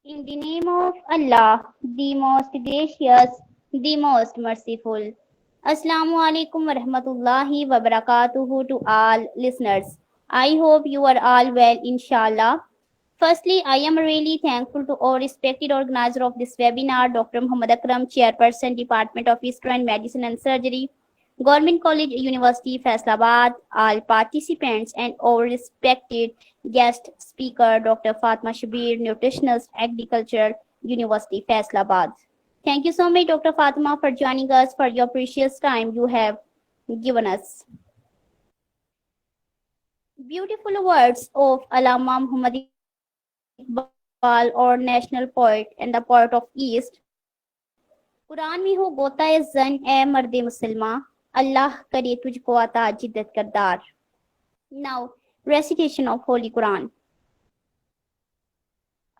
In the name of Allah, the most gracious, the most merciful. Assalamu alaikum wa rahmatullahi wa barakatuhu to all listeners. I hope you are all well, inshallah. Firstly, I am really thankful to our respected organizer of this webinar, Dr. Muhammad Akram, Chairperson, Department of History and Medicine and Surgery, Government College University, Faisalabad, all participants, and our respected guest speaker, Dr. Fatma Shabir, nutritionist, Agriculture University, Faisalabad. Thank you so much, Dr. Fatma, for joining us, for your precious time you have given us. Beautiful words of Allama Muhammad Iqbal, or national poet and the poet of East. Quran में हो गोता जन ए मर्द मुसलमा अल्लाह करे तुझको अता जिद्दत करदार. Now, recitation of Holy Quran.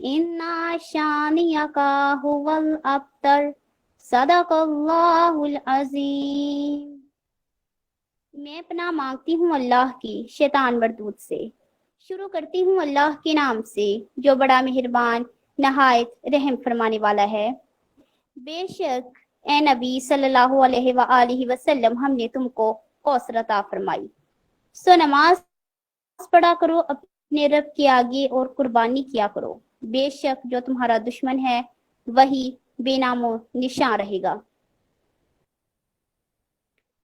इन्ना शानियका हुवल अब्तर सदक़ल्लाहुल अज़ीम. मैं पनाह मांगती हूँ अल्लाह की शैतान मरदूद से. शुरू करती हूँ अल्लाह के नाम से जो बड़ा मेहरबान नहायत रहम फरमाने वाला है. बेशक ए नबी सल्लल्लाहु अलैहि वसल्लम हमने तुमको कौसर अता फरमाई. सो नमाज पढ़ा करो अपने रब के आगे और कुर्बानी किया करो. बेशक जो तुम्हारा दुश्मन है वही बेनामो निशान रहेगा.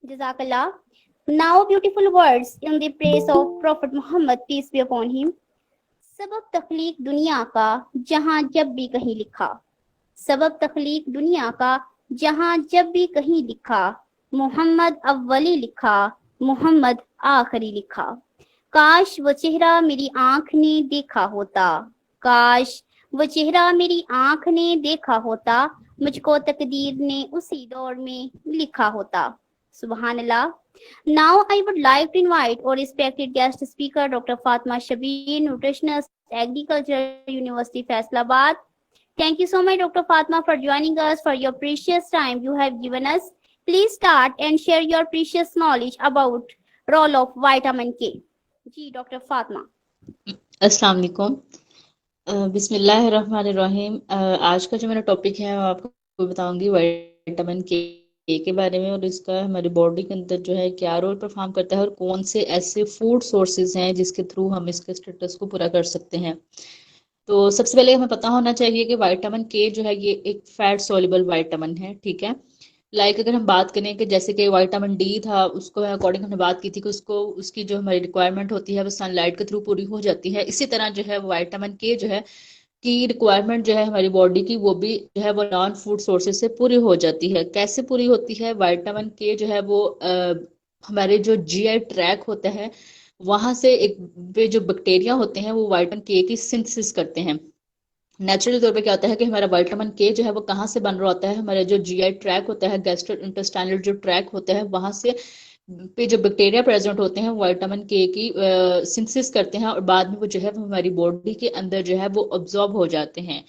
जज़ाकल्लाह. Now beautiful words in the praise of Prophet Muhammad, peace be upon him. सबब तख्लीक दुनिया का जहां जब भी कहीं लिखा. सबब तख्लीक दुनिया का जहां जब भी कहीं लिखा. मोहम्मद अव्वली लिखा, मोहम्मद आखिरी लिखा. काश वो चेहरा मेरी आंख ने देखा होता. काश वो चेहरा मेरी आंख ने देखा होता. मुझको तकदीर ने उसी दौर में लिखा होता. सुभान अल्लाह. Now I would like to invite our respected guest speaker, Dr. Fatma Shabir, nutritionist, Agriculture University, Faisalabad. Thank you so much, Dr. Fatma, for joining us, for your precious time you have given us. Please start and share your precious knowledge about role of vitamin K. जी doctor Fatima. अस्सलाम वालेकुम. बिस्मिल्लाहिर्रहमानिर्रहीम. आज का जो मेरा topic है मैं आपको बताऊंगी विटामिन के बारे में और इसका हमारी बॉडी के अंदर जो है क्या रोल परफॉर्म करता है और कौन से ऐसे फूड सोर्सेज हैं जिसके थ्रू हम इसके स्टेटस को पूरा कर सकते हैं. तो सबसे पहले हमें पता होना चाहिए कि विटामिन के जो है ये एक फैट सोल्युबल विटामिन है. ठीक है. अगर हम बात करें कि जैसे कि विटामिन डी था उसको अकॉर्डिंग हमने बात की थी कि उसको उसकी जो हमारी रिक्वायरमेंट होती है वो सनलाइट के थ्रू पूरी हो जाती है. इसी तरह जो है विटामिन के जो है की रिक्वायरमेंट जो है हमारी बॉडी की वो भी जो है वो नॉन फूड सोर्सेज से पूरी हो जाती है. कैसे पूरी होती है? विटामिन के जो है वो हमारे जो जीआई ट्रैक होता है वहां से एक वे जो बैक्टीरिया होते हैं वो विटामिन के की सिंथेसिस करते हैं. नेचुरल तौर पे क्या होता है कि हमारा विटामिन के जो है वो कहाँ से बन रहा होता है? हमारा जो जीआई ट्रैक होता है, गैस्ट्रो इंटेस्टाइनल जो ट्रैक होता है वहां से पे जो बैक्टीरिया प्रेजेंट होते हैं विटामिन के की सिंथेसिस करते हैं और बाद में वो जो है वो हमारी बॉडी के अंदर जो है वो अब्जॉर्ब हो जाते हैं.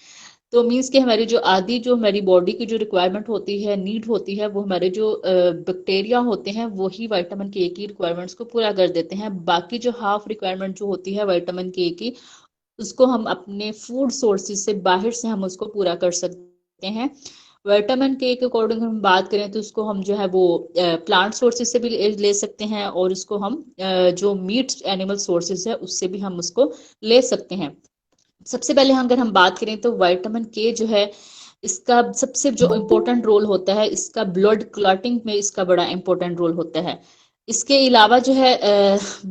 तो मीन्स कि हमारी जो आदि जो हमारी बॉडी की जो रिक्वायरमेंट होती है, नीड होती है, वो हमारे जो बैक्टीरिया होते हैं वही विटामिन के की रिक्वायरमेंट्स को पूरा कर देते हैं. बाकी जो हाफ रिक्वायरमेंट जो होती है विटामिन के की उसको हम अपने फूड सोर्सेज से बाहर से हम उसको पूरा कर सकते हैं. विटामिन के अकॉर्डिंग हम बात करें तो उसको हम जो है वो प्लांट सोर्सेज से भी ले सकते हैं और उसको हम जो मीट एनिमल सोर्सेज है उससे भी हम उसको ले सकते हैं. सबसे पहले अगर हम बात करें तो विटामिन के जो है इसका सबसे जो इम्पोर्टेंट रोल होता है इसका ब्लड क्लॉटिंग में इसका बड़ा इम्पोर्टेंट रोल होता है. इसके अलावा जो है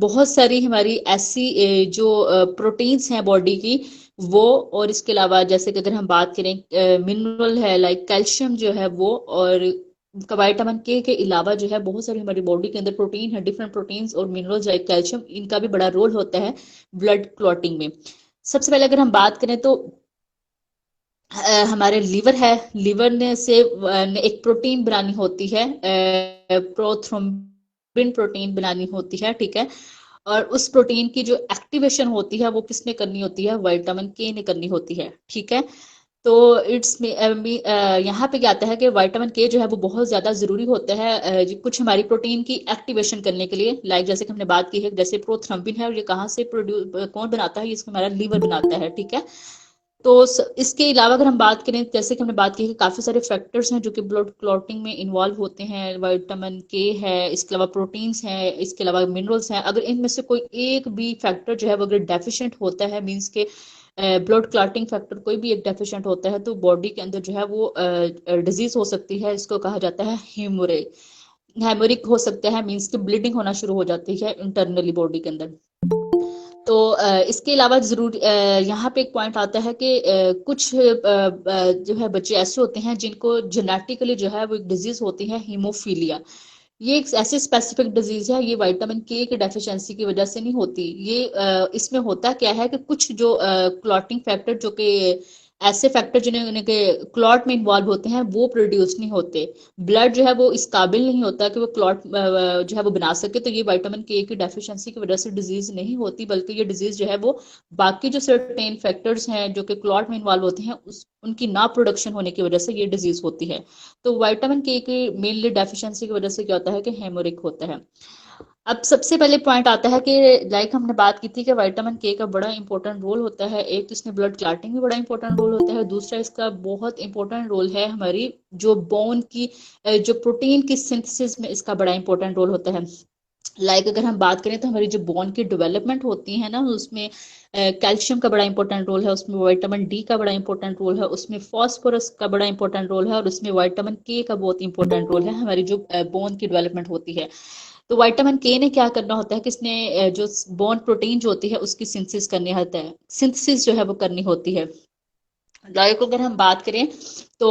बहुत सारी हमारी ऐसी जो प्रोटीन्स हैं बॉडी की वो, और इसके अलावा जैसे कि अगर हम बात करें मिनरल है लाइक कैल्शियम जो है वो, और विटामिन के अलावा जो है बहुत सारी हमारी बॉडी के अंदर प्रोटीन है, डिफरेंट प्रोटीन्स और मिनरल्स लाइक कैल्शियम, इनका भी बड़ा रोल होता है ब्लड क्लॉटिंग में. सबसे पहले अगर हम बात करें तो हमारे लिवर है, लिवर ने से एक प्रोटीन बनानी होती है प्रोथ्रोम्बिन रिकॉम्बिन प्रोटीन बनानी होती है, ठीक है। और उस प्रोटीन की जो एक्टिवेशन होती है वो किसने करनी होती है, विटामिन के ने करनी होती है, ठीक है। तो इट्स में यहाँ पे क्या आता है कि विटामिन के जो है वो बहुत ज्यादा जरूरी होता है कुछ हमारी प्रोटीन की एक्टिवेशन करने के लिए। लाइक जैसे कि हमने बात की है, जैसे प्रोथ्रम्बिन है, और ये कहाँ से प्रोड्यूस कौन बनाता है, इसको हमारा लीवर बनाता है, ठीक है। तो इसके अलावा अगर हम बात करें, जैसे कि हमने बात की कि काफी सारे फैक्टर्स हैं जो कि ब्लड क्लॉटिंग में इन्वॉल्व होते हैं। विटामिन के है, इसके अलावा प्रोटीन्स हैं, इसके अलावा मिनरल्स हैं। अगर इनमें से कोई एक भी फैक्टर जो है वो अगर डेफिशिएंट होता है, मींस के ब्लड क्लॉटिंग फैक्टर कोई भी एक डेफिशिएंट होता है, तो बॉडी के अंदर जो है वो डिजीज हो सकती है। इसको कहा जाता है हेमोरिक हो सकता है, मींस की ब्लीडिंग होना शुरू हो जाती है इंटरनली बॉडी के अंदर। तो इसके अलावा जरूर यहाँ पे एक पॉइंट आता है कि कुछ जो है बच्चे ऐसे होते हैं जिनको जेनेटिकली जो है वो एक डिजीज होती है, हीमोफीलिया। ये एक ऐसी स्पेसिफिक डिजीज है, ये विटामिन के की डेफिशिएंसी की वजह से नहीं होती। ये इसमें होता क्या है कि कुछ जो क्लॉटिंग फैक्टर जो कि ऐसे फैक्टर जिन्हें के क्लॉट में इन्वॉल्व होते हैं वो प्रोड्यूस नहीं होते। ब्लड जो है वो इस काबिल नहीं होता कि वो क्लॉट जो है वो बना सके। तो ये विटामिन के की डेफिशिएंसी की वजह से डिजीज नहीं होती, बल्कि ये डिजीज जो है वो बाकी जो सर्टेन फैक्टर्स हैं जो कि क्लॉट में इन्वॉल्व होते हैं उनकी ना प्रोडक्शन होने की वजह से ये डिजीज होती है। तो विटामिन के की मेनली डेफिशिएंसी की वजह से क्या होता है कि हेमोरिक होता है। अब सबसे पहले पॉइंट आता है कि लाइक हमने बात की थी कि विटामिन के का बड़ा इंपॉर्टेंट रोल होता है। एक तो इसमें ब्लड क्लॉटिंग में बड़ा इंपॉर्टेंट रोल होता है, दूसरा इसका बहुत इंपॉर्टेंट रोल है हमारी जो बोन की जो प्रोटीन की सिंथेसिस में इसका बड़ा इंपॉर्टेंट रोल होता है। लाइक अगर हम बात करें तो हमारी जो बोन की डेवलपमेंट होती है ना, उसमें कैल्शियम का बड़ा इंपॉर्टेंट रोल है, उसमें विटामिन डी का बड़ा इंपॉर्टेंट रोल है, उसमें फास्फोरस का बड़ा इंपॉर्टेंट रोल है, और उसमें विटामिन के का बहुत इंपॉर्टेंट रोल है हमारी जो बोन की डेवलपमेंट होती है। तो विटामिन के ने क्या करना होता है कि इसने जो बोन प्रोटीन जो होती है उसकी सिंथेसिस करनी होता है, सिंथेसिस जो है वो करनी होती है। लाइक अगर हम बात करें तो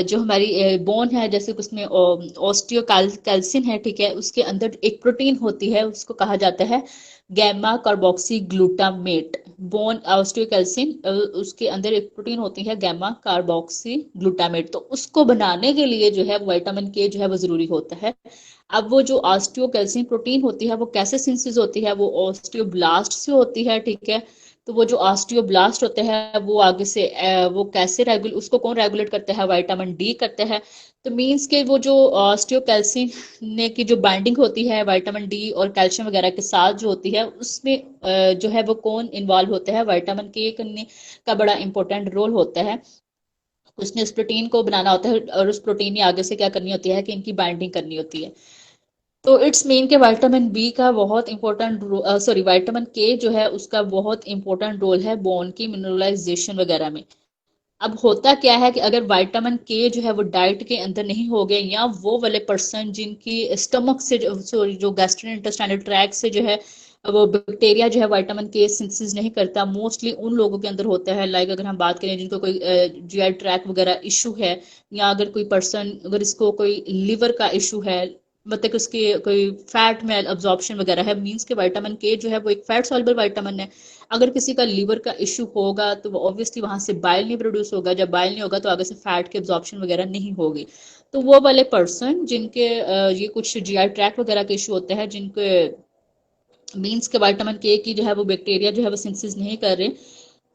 जो हमारी बोन है, जैसे उसमें ऑस्टियो कैल्सिन है, ठीक है, उसके अंदर एक प्रोटीन होती है, उसको कहा जाता है gamma carboxy glutamate. Bone osteocalcin, उसके अंदर एक प्रोटीन होती है गैमा कार्बोक्सी ग्लूटामेट। तो उसको बनाने के लिए जो है विटामिन के जो है वो जरूरी होता है। अब वो जो ऑस्टियो कैल्सिन प्रोटीन होती है वो कैसे सिंथेसिस होती है, वो ऑस्टियोब्लास्ट से होती है, ठीक है। तो वो जो ऑस्टियोब्लास्ट होते हैं वो आगे से वो कैसे रेगुलेट, उसको कौन रेगुलेट करता है, विटामिन डी करता है। तो मींस के वो जो ऑस्टियोकैल्सिन ने की जो बाइंडिंग होती है विटामिन डी और कैल्शियम वगैरह के साथ जो होती है, उसमें जो है वो कौन इन्वॉल्व होता है, विटामिन के का बड़ा इंपॉर्टेंट रोल होता है। उसने उस प्रोटीन को बनाना होता है, और उस प्रोटीन ने आगे से क्या करनी होती है कि इनकी बाइंडिंग करनी होती है। तो इट्स मीन के विटामिन बी का बहुत इंपॉर्टेंट, सॉरी विटामिन के जो है उसका बहुत इंपॉर्टेंट रोल है बोन की मिनरलाइजेशन वगैरह में। अब होता क्या है कि अगर विटामिन के जो है वो डाइट के अंदर नहीं हो गए, या वो वाले पर्सन जिनकी स्टमक से सॉरी जो गैस्ट्रोइंटेस्टाइनल ट्रैक से जो है वो बैक्टीरिया जो है विटामिन के सिंथेसिस नहीं करता, मोस्टली उन लोगों के अंदर होता है। लाइक अगर हम बात करें जिनको कोई जीआई ट्रैक वगैरह इशू है, या अगर कोई पर्सन अगर इसको कोई लिवर का इशू है, मतलब कि उसकी कोई फैट में अब्जॉर्प्शन वगैरह है, मींस के विटामिन के जो है वो एक फैट सॉल्युबल विटामिन है। अगर किसी का लीवर का इशू होगा तो वो ऑब्वियसली वहां से बाइल नहीं प्रोड्यूस होगा, जब बाइल नहीं होगा तो आगे से फैट की अब्जॉर्प्शन वगैरह नहीं होगी। तो वो वाले पर्सन जिनके ये कुछ जीआई ट्रैक वगैरह के इशू होते हैं, जिनके मीन्स के विटामिन के की जो है वो बैक्टीरिया जो है वो सिंथेसिस नहीं कर रहे,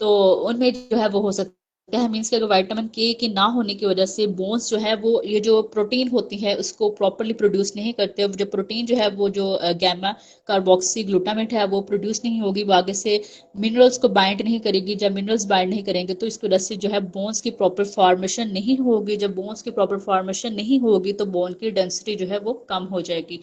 तो उनमें जो है वो हो सकता है मीन्स के अगर विटामिन के की ना होने की वजह से बोन्स जो है वो ये जो प्रोटीन होती है उसको प्रॉपरली प्रोड्यूस नहीं करते। जो प्रोटीन जो है वो जो गैमा कार्बोक्सी ग्लूटामेट है वो प्रोड्यूस नहीं होगी, वो आगे से मिनरल्स को बाइंड नहीं करेगी। जब मिनरल्स बाइंड नहीं करेंगे तो इसकी वजह से जो है बोन्स की प्रॉपर फॉर्मेशन नहीं होगी। जब बोन्स की प्रॉपर फॉर्मेशन नहीं होगी तो बोन की डेंसिटी जो है वो कम हो जाएगी।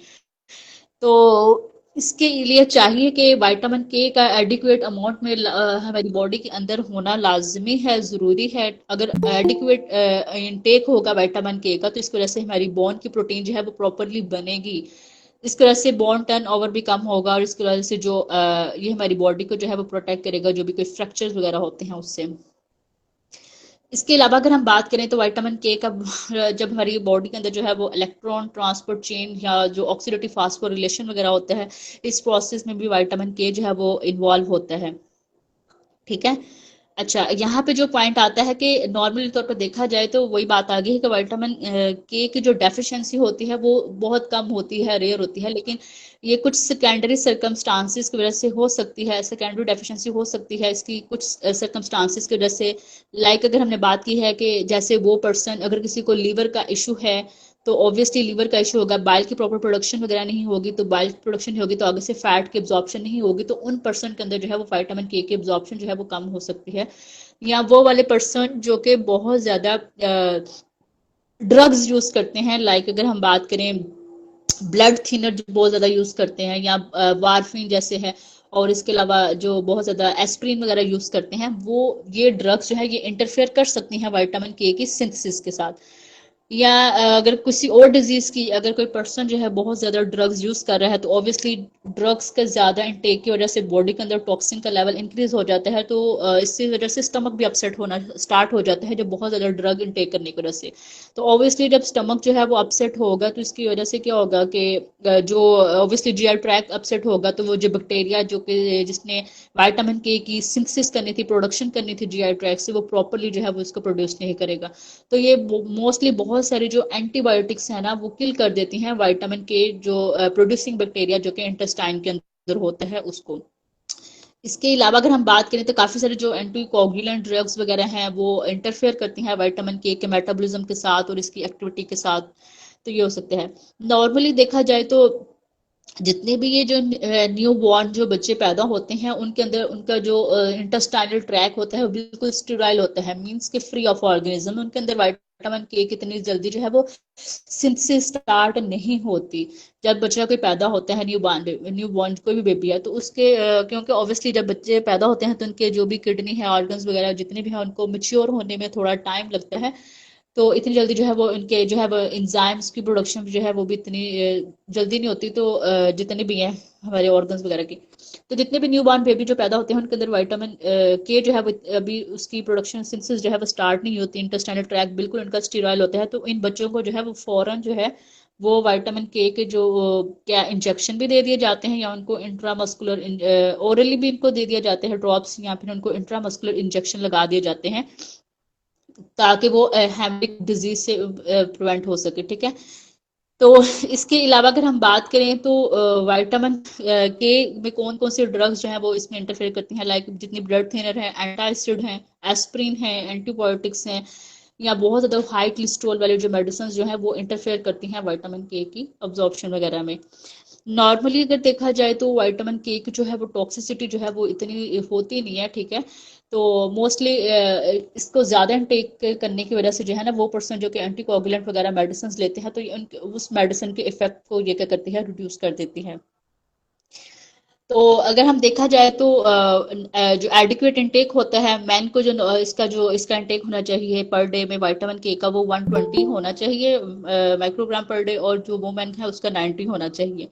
तो इसके लिए चाहिए कि विटामिन के का एडिक्वेट अमाउंट में हमारी बॉडी के अंदर होना लाजमी है, ज़रूरी है। अगर एडिक्वेट इनटेक होगा विटामिन के का तो इसकी वजह से हमारी बोन की प्रोटीन जो है वो प्रॉपरली बनेगी। इसकी वजह से बोन टर्न ओवर भी कम होगा, और इसकी वजह से जो ये हमारी बॉडी को जो है वो प्रोटेक्ट करेगा जो भी कोई फ्रैक्चर्स वगैरह होते हैं उससे। इसके अलावा अगर हम बात करें तो विटामिन के का जब हमारी बॉडी के अंदर जो है वो इलेक्ट्रॉन ट्रांसपोर्ट चेन या जो ऑक्सीडेटिव फास्फोरिलेशन वगैरह होता है, इस प्रोसेस में भी विटामिन के जो है वो इन्वॉल्व होता है, ठीक है। अच्छा, यहाँ पे जो पॉइंट आता है कि नॉर्मली तौर पर देखा जाए तो वही बात आ गई है कि विटामिन के की जो डेफिशिएंसी होती है वो बहुत कम होती है, रेयर होती है, लेकिन ये कुछ सेकेंडरी सर्कमस्टांसिस की वजह से हो सकती है, सेकेंडरी डेफिशिएंसी हो सकती है इसकी कुछ सर्कमस्टांसिस की वजह से। लाइक अगर हमने बात की है कि जैसे वो पर्सन, अगर किसी को लीवर का इशू है तो ऑब्वियसली लीवर का इशू होगा, बाइल की प्रॉपर प्रोडक्शन वगैरह नहीं होगी, तो बाइल की प्रोडक्शन नहीं होगी तो आगे से फैट की एब्जॉर्प्शन नहीं होगी, तो उन पर्सन के अंदर जो है वो विटामिन के की एब्जॉर्प्शन जो है वो कम हो सकती है। या वो वाले पर्सन जो कि बहुत ज्यादा ड्रग्स यूज करते हैं, लाइक अगर हम बात करें ब्लड थिनर जो बहुत ज्यादा यूज करते हैं, या वारफिन जैसे है, और इसके अलावा जो बहुत ज्यादा एस्प्रिन वगैरह यूज करते हैं, वो ये ड्रग्स जो है ये इंटरफेयर कर सकती हैं विटामिन के की सिंथेसिस के साथ। या अगर किसी और डिजीज की, अगर कोई पर्सन जो है बहुत ज्यादा ड्रग्स यूज कर रहा है तो ऑब्वियसली ड्रग्स का ज्यादा इंटेक की वजह से बॉडी के अंदर टॉक्सिन का लेवल इंक्रीज हो जाता है, तो इसकी वजह से स्टमक भी अपसेट होना स्टार्ट हो जाता है जब बहुत ज्यादा ड्रग इंटेक करने की वजह से। तो ऑब्वियसली जब स्टमक जो है वो अपसेट होगा तो इसकी वजह से क्या होगा कि जो ऑब्वियसली जीआई ट्रैक अपसेट होगा, तो वो जो बैक्टीरिया जो कि जिसने विटामिन के की सिंथेसिस करनी थी, प्रोडक्शन करनी थी जीआई ट्रैक से, वो प्रॉपरली जो है वो इसको प्रोड्यूस नहीं करेगा। तो ये मोस्टली बहुत सारी जो एंटीबायोटिक्स है ना वो किल कर देती हैं विटामिन के जो प्रोड्यूसिंग बैक्टीरिया जो कि इंटेस्टाइन के अंदर होता है उसको। इसके अलावा अगर हम बात करें तो काफी सारे जो एंटी कोगुलेंट ड्रग्स वगैरह हैं वो इंटरफेयर करती हैं विटामिन के मेटाबॉलिज्म के साथ और इसकी एक्टिविटी के साथ। तो ये हो सकता है। नॉर्मली देखा जाए तो जितने भी ये जो न्यू बॉर्न जो बच्चे पैदा होते हैं उनके अंदर उनका जो इंटेस्टाइनल ट्रैक होता है वो बिल्कुल स्टेराइल होता है, मींस के फ्री ऑफ ऑर्गेनिज्म, उनके अंदर विटामिन के कितनी जल्दी जो है वो सिंथेसिस स्टार्ट नहीं होती। जब बच्चा कोई पैदा होता है, न्यू बॉर्न कोई भी बेबी है, तो उसके क्योंकि ऑब्वियसली जब बच्चे पैदा होते हैं तो उनके जो भी किडनी है, ऑर्गन्स वगैरह जितने भी हैं, उनको मेच्योर होने में थोड़ा टाइम लगता है। तो इतनी जल्दी जो है वो इनके जो है वो इंजाइम्स की प्रोडक्शन जो है वो भी इतनी जल्दी नहीं होती, तो जितने भी हैं हमारे ऑर्गन्स वगैरह की, तो जितने भी न्यू बॉर्न बेबी जो पैदा होते हैं उनके अंदर विटामिन के जो है वो अभी उसकी प्रोडक्शन सिंथेसिस जो है वो स्टार्ट नहीं होती, इंटेस्टाइनल ट्रैक बिल्कुल उनका स्टीराइल होता है। तो इन बच्चों को जो है वो फौरन जो है वो विटामिन के जो क्या इंजेक्शन भी दे दिए जाते हैं, या उनको इंट्रामस्कुलर ओरली भी इनको दे दिया जाते हैं ड्रॉप्स, या फिर उनको इंट्रामस्कुलर इंजेक्शन लगा दिए जाते हैं ताकि वो हेमरिक डिजीज से प्रिवेंट हो सके। ठीक है। तो इसके अलावा अगर हम बात करें तो विटामिन के में कौन कौन से ड्रग्स जो है वो इसमें इंटरफेयर करती हैं, लाइक जितनी ब्लड थिनर है, एंटासिड है, एस्प्रिन है, एंटीबायोटिक्स हैं, या बहुत ज्यादा हाई कोलेस्ट्रॉल वाले जो मेडिसिन जो है वो इंटरफेयर करती हैं विटामिन के की अब्जॉर्प्शन वगैरह में। नॉर्मली अगर देखा जाए तो विटामिन के की जो है वो टॉक्सिसिटी जो है वो इतनी होती नहीं है। ठीक है। तो मोस्टली इसको ज्यादा इनटेक करने की वजह से जो है ना वो पर्सन जो कि एंटीकोगुलेंट वगैरह मेडिसिन लेते हैं तो ये उस मेडिसिन के इफेक्ट को ये क्या करती है, रिड्यूस कर देती है। तो अगर हम देखा जाए तो जो एडिक्वेट इंटेक होता है मैन को, जो इसका इंटेक होना चाहिए पर डे में विटामिन के का, वो 120 होना चाहिए माइक्रोग्राम पर डे, और जो वुमेन है उसका 90 होना चाहिए।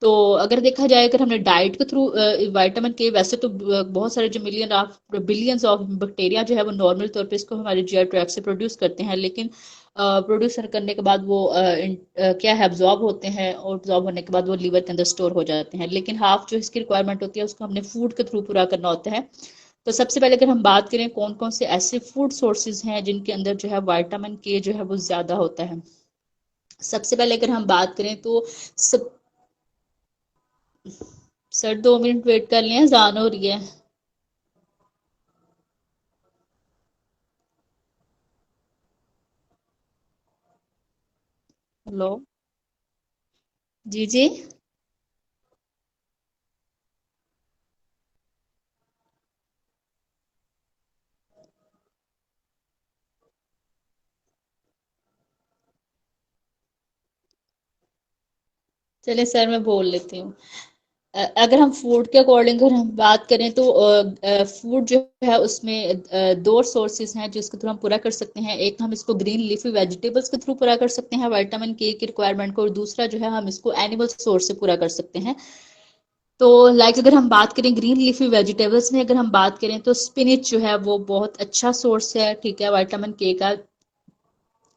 तो अगर देखा जाए, अगर हमने डाइट के थ्रू विटामिन के, वैसे तो बहुत सारे जो बिलियंस ऑफ बैक्टीरिया जो है वो नॉर्मल तौर पे इसको हमारे जीआई ट्रैक्ट से प्रोड्यूस करते हैं, लेकिन प्रोड्यूस करने के बाद वो क्या है, एब्जॉर्ब होते हैं, और एब्जॉर्ब होने के बाद वो लीवर के अंदर स्टोर हो जाते हैं, लेकिन हाफ जो इसकी रिक्वायरमेंट होती है उसको हमने फूड के थ्रू पूरा करना होता है। तो सबसे पहले अगर हम बात करें कौन कौन से ऐसे फूड सोर्सेज हैं जिनके अंदर जो है विटामिन के जो है वो ज्यादा होता है। सबसे पहले अगर हम बात करें तो सब सर 2 मिनट वेट कर लें, अजान हो रही है। हेलो। जी जी। चलिए सर मैं बोल लेती हूँ। अगर हम फूड के अकॉर्डिंग अगर हम बात करें तो फूड जो है उसमें दो सोर्सेज हैं जिसके थ्रू हम पूरा कर सकते हैं। एक हम इसको ग्रीन लीफी वेजिटेबल्स के थ्रू पूरा कर सकते हैं विटामिन के की रिक्वायरमेंट को, और दूसरा जो है हम इसको एनिमल सोर्स से पूरा कर सकते हैं। तो लाइक अगर हम बात करें ग्रीन लीफी वेजिटेबल्स में, अगर हम बात करें तो स्पिनिच जो है वो बहुत अच्छा सोर्स है, ठीक है, विटामिन के का।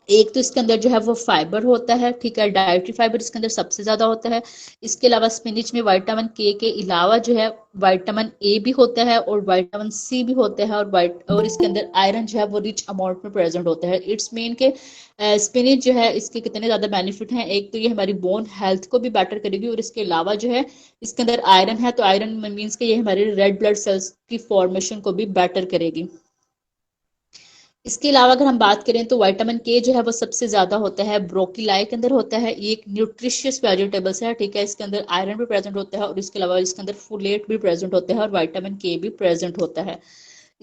एक तो इसके अंदर जो है वो फाइबर होता है, ठीक है, डाइटरी फाइबर इसके अंदर सबसे ज्यादा होता है। इसके अलावा स्पिनिच में विटामिन के अलावा जो है विटामिन ए भी होता है और विटामिन सी भी होता है, और इसके अंदर आयरन जो है वो रिच अमाउंट में प्रेजेंट होता है। इट्स मीन के स्पिनिच जो है इसके कितने ज्यादा बेनिफिट हैं। एक तो ये हमारी बोन हेल्थ को भी बेटर करेगी, और इसके अलावा जो है इसके अंदर आयरन है, तो आयरन मीन्स के ये हमारे रेड ब्लड सेल्स की फॉर्मेशन को भी बेटर करेगी। इसके अलावा अगर हम बात करें तो विटामिन के जो है वो सबसे ज्यादा होता है ब्रोकीलाई के अंदर होता है। ये एक न्यूट्रिशियस वेजिटेबल्स है, ठीक है, इसके अंदर आयरन भी प्रेजेंट होता है, और इसके अलावा इसके अंदर फोलेट भी प्रेजेंट होता है, और विटामिन के भी प्रेजेंट होता है।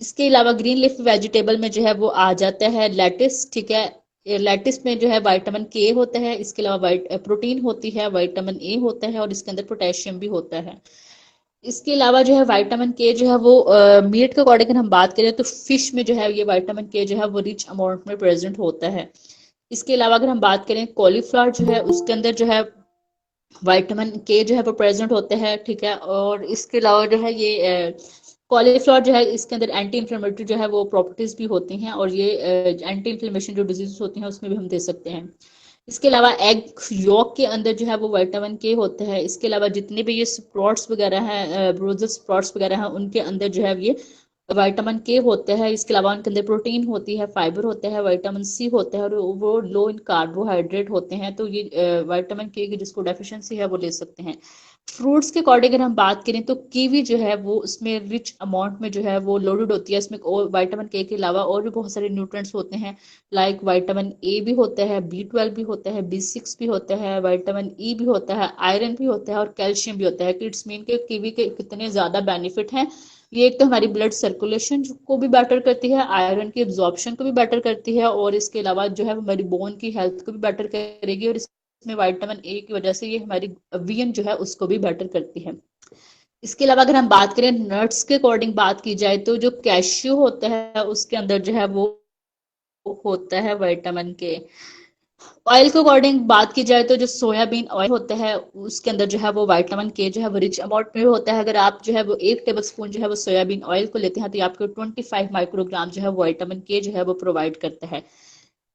इसके अलावा ग्रीन लीफ वेजिटेबल में जो है वो आ जाता है लेटिस, ठीक है, लेटिस में जो है विटामिन के होता है। इसके अलावा प्रोटीन होती है, विटामिन ए होता है, और इसके अंदर पोटेशियम भी होता है। इसके अलावा जो है विटामिन के जो है वो मीट के अकॉर्डिंग हम बात करें तो फिश में जो है ये विटामिन के जो है वो रिच अमाउंट में प्रेजेंट होता है। इसके अलावा अगर हम बात करें कॉलीफ्लावर जो है उसके अंदर जो है विटामिन के जो है वो प्रेजेंट होते हैं, ठीक है। और इसके अलावा जो है ये कॉलीफ्लावर जो है इसके अंदर एंटी इंफ्लेमेटरी जो है वो प्रॉपर्टीज भी होती हैं, और ये एंटी इंफ्लेमेशन जो डिजीज होती हैं उसमें भी हम दे सकते हैं। इसके अलावा एग यॉक के अंदर जो है वो विटामिन के होता है। इसके अलावा जितने भी ये स्प्रोट्स वगैरह हैं, ब्रोजल स्प्रोट्स वगैरह हैं, उनके अंदर जो है ये विटामिन के होते हैं। इसके अलावा उनके अंदर प्रोटीन होती है, फाइबर होता है, विटामिन सी होता है, और वो लो इन कार्बोहाइड्रेट होते हैं। तो ये विटामिन के की जिसको डेफिशिएंसी है वो ले सकते हैं। फ्रूट्स के अकॉर्डिंग अगर हम बात करें तो कीवी जो है वो उसमें रिच अमाउंट में जो है वो लोडेड होती है। इसमें और विटामिन के अलावा और भी बहुत सारे न्यूट्रिएंट्स होते हैं, लाइक विटामिन ए भी होता है, बी 12 भी होता है, बी 6 भी होता है, विटामिन ई भी होता है, आयरन भी होता है, और कैल्शियम भी होता है। किड्स मीन के कीवी के कितने ज्यादा बेनिफिट हैं। ये एक तो हमारी ब्लड सर्कुलेशन को भी बेटर करती है, आयरन की एब्जॉर्प्शन को भी बेटर करती है, और इसके अलावा जो है हमारी बोन की हेल्थ को भी बेटर करेगी, और इसमें विटामिन ए की वजह से ये हमारी वीएन जो है उसको भी बेटर करती है। इसके अलावा अगर हम बात करें नट्स के अकॉर्डिंग बात की जाए तो जो कैश्यू होता है उसके अंदर जो है वो होता है विटामिन के। ऑयल के अकॉर्डिंग बात की जाए तो जो सोयाबीन ऑयल होता है उसके अंदर जो है वो विटामिन के जो है वो रिच अमाउंट में होता है। अगर आप जो है वो 1 टेबल स्पून जो है वो सोयाबीन ऑयल को लेते हैं तो ये आपको 25 माइक्रोग्राम जो है वो विटामिन के जो है वो प्रोवाइड करता है।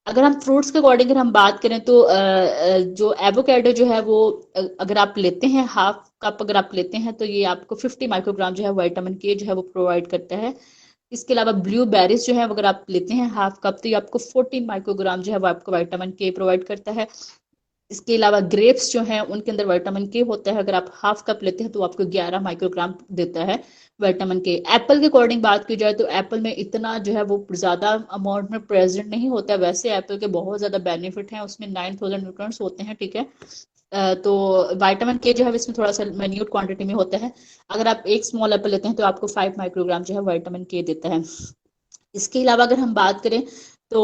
अगर हम फ्रूट्स के अकॉर्डिंग अगर हम बात करें तो जो एवोकेडो जो है वो अगर आप लेते हैं हाफ कप अगर आप लेते हैं तो ये आपको 50 माइक्रोग्राम जो है विटामिन के जो है वो प्रोवाइड करता है। इसके अलावा ब्लूबेरीज जो है अगर आप लेते हैं हाफ कप तो ये आपको 14 माइक्रोग्राम जो है वो आपको विटामिन के प्रोवाइड करता है। इसके अलावा ग्रेप्स जो हैं उनके अंदर विटामिन के होता है, अगर आप हाफ कप लेते हैं तो आपको 11 माइक्रोग्राम देता है विटामिन के। एप्पल के अकॉर्डिंग बात की जाए तो एप्पल में इतना जो है वो ज्यादा अमाउंट में प्रेजेंट नहीं होता है। वैसे एप्पल के बहुत ज्यादा बेनिफिट हैं, उसमें 9000 न्यूट्रॉन्स होते हैं, ठीक है। तो विटामिन के जो है इसमें थोड़ा सा माइन्यूट क्वांटिटी में होता है। अगर आप एक स्मॉल एप्पल लेते हैं तो आपको 5 माइक्रोग्राम जो है विटामिन के देता है। इसके अलावा अगर हम बात करें तो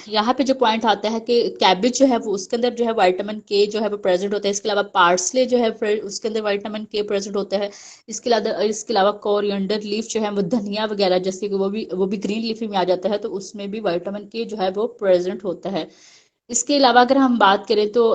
यहाँ पे जो पॉइंट आता है कि कैबिज जो है वो उसके अंदर जो है विटामिन के जो है वो प्रेजेंट होता है। इसके अलावा पार्सले जो है उसके अंदर विटामिन के प्रेजेंट होता है। इसके अलावा कोरिएंडर लीफ जो है वो धनिया वगैरह जैसे कि वो भी ग्रीन लीफी में आ जाता है, तो उसमें भी विटामिन के जो है वो प्रेजेंट होता है। इसके अलावा अगर हम बात करें तो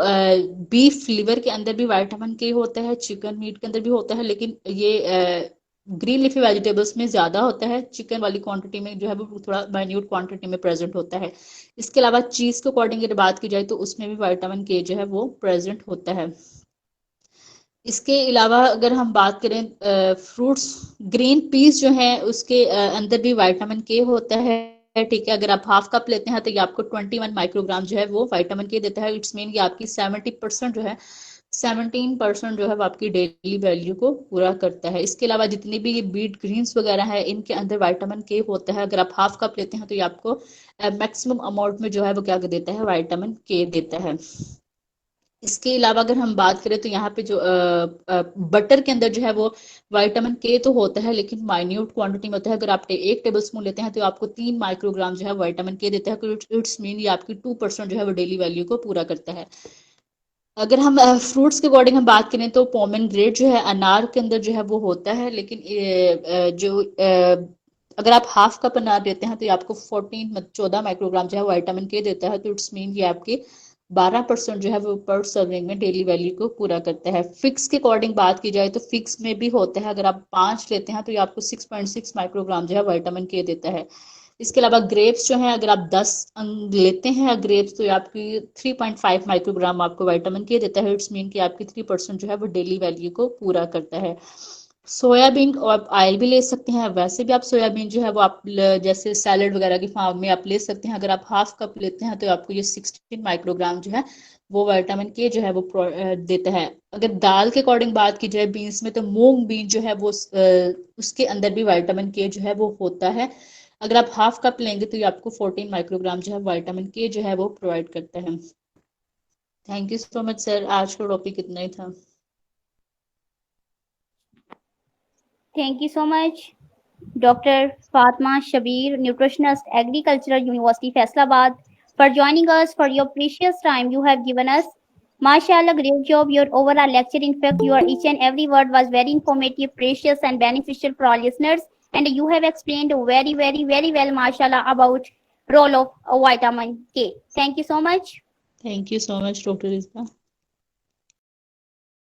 बीफ लीवर के अंदर भी विटामिन के होता है, चिकन मीट के अंदर भी होता है, लेकिन ये ग्रीन लीफी वेजिटेबल्स में ज्यादा होता है। चिकन वाली क्वांटिटी में जो है वो थोड़ा माइन्यूट क्वांटिटी में प्रेजेंट होता है। इसके अलावा चीज के अकॉर्डिंग अगर बात की जाए तो उसमें भी विटामिन के जो है वो प्रेजेंट होता है। इसके अलावा अगर हम बात करें फ्रूट्स, ग्रीन पीस जो है उसके अंदर भी विटामिन के होता है, ठीक है। अगर आप हाफ कप लेते हैं तो ये आपको 21 माइक्रोग्राम जो है वो विटामिन के देता है। इट्स मीन ये आपकी 70% जो है 17% जो है वो आपकी डेली वैल्यू को पूरा करता है। इसके अलावा जितनी भी ये बीट ग्रीन्स वगैरह है इनके अंदर विटामिन के होता है। अगर आप हाफ कप लेते हैं तो ये आपको मैक्सिमम अमाउंट में जो है वो क्या देता है, विटामिन के देता है। इसके अलावा अगर हम बात करें तो यहाँ पे जो बटर के अंदर जो है वो विटामिन के तो होता है लेकिन माइन्यूट क्वांटिटी में होता है। अगर आप 1 टेबल स्पून लेते हैं तो आपको 3 माइक्रोग्राम जो है विटामिन के देता है। इट्स मीन ये आपकी 2% जो है वो डेली वैल्यू को पूरा करता है। अगर हम फ्रूट्स के अकॉर्डिंग हम बात करें तो पोमेग्रेनेट जो है अनार के अंदर जो है वो होता है, लेकिन अगर आप हाफ कप अनार लेते हैं तो ये आपको 14 माइक्रोग्राम जो है विटामिन के देता है। तो इट्स मीन ये आपके 12% जो है वो पर सर्विंग में डेली वैल्यू को पूरा करता है। फिक्स के अकॉर्डिंग बात की जाए तो फिक्स में भी होता है, अगर आप 5 लेते हैं तो ये आपको 6.6 माइक्रोग्राम जो है विटामिन के देता है। इसके अलावा ग्रेप्स जो है, अगर आप 10 लेते हैं ग्रेप्स, तो ये आपकी 3.5 माइक्रोग्राम आपको विटामिन के देता है। इट्स मीन कि आपकी 3% जो है वो डेली वैल्यू को पूरा करता है। सोयाबीन और आप ऑयल भी ले सकते हैं। वैसे भी आप सोयाबीन जो है वो आप जैसे सैलड वगैरह की फॉर्म में आप ले सकते हैं। अगर आप हाफ कप लेते हैं तो आपको ये 16 माइक्रोग्राम जो है वो विटामिन के जो है वो देता है। अगर दाल के अकॉर्डिंग बात की जाए बीन्स में, तो मूंग बीन जो है वो उसके अंदर भी विटामिन के जो है वो होता है। अगर आप हाफ कप लेंगे तो ये आपको 14 माइक्रोग्राम जो है विटामिन के जो है वो प्रोवाइड करता है। Thank you so much sir, आज का टॉपिक इतना ही था। Thank you so much, Dr. Fatma Shabir, nutritionist, Agricultural University, Faisalabad, for joining us for your precious time you have given us. MashaAllah, great job. Your overall lecture, in fact, your each and every word was very informative, precious, and beneficial for our listeners. And you have explained very, very, very well, MashaAllah, about role of vitamin K. Thank you so much. Thank you so much doctor रिजवा।